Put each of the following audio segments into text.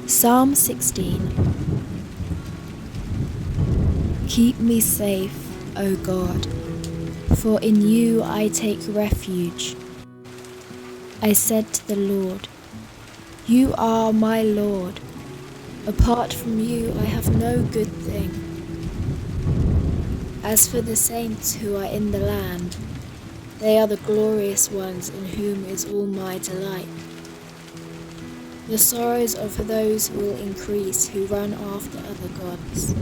Psalm 16. Keep me safe, O God, for in you I take refuge. I said to the Lord, you are my Lord. Apart from you I have no good thing. As for the saints who are in the land, they are the glorious ones in whom is all my delight. The sorrows of those will increase who run after other gods.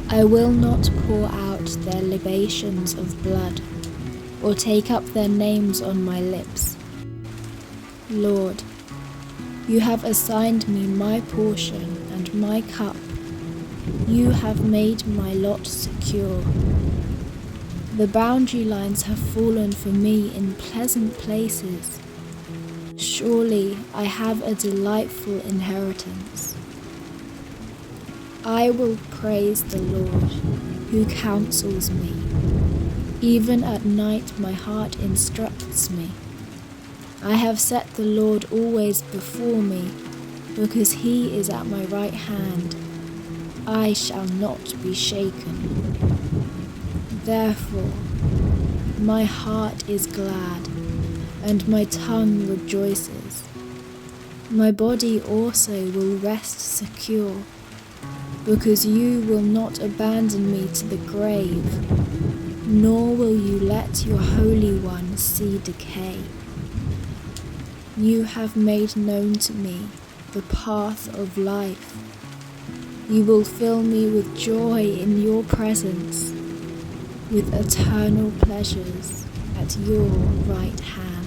I will not pour out their libations of blood, or take up their names on my lips. Lord, you have assigned me my portion and my cup. You have made my lot secure. The boundary lines have fallen for me in pleasant places. Surely I have a delightful inheritance. I will praise the Lord, who counsels me. Even at night my heart instructs me. I have set the Lord always before me, because he is at my right hand. I shall not be shaken. Therefore, my heart is glad, and my tongue rejoices. My body also will rest secure, because you will not abandon me to the grave, nor will you let your Holy One see decay. You have made known to me the path of life. You will fill me with joy in your presence, with eternal pleasures at your right hand.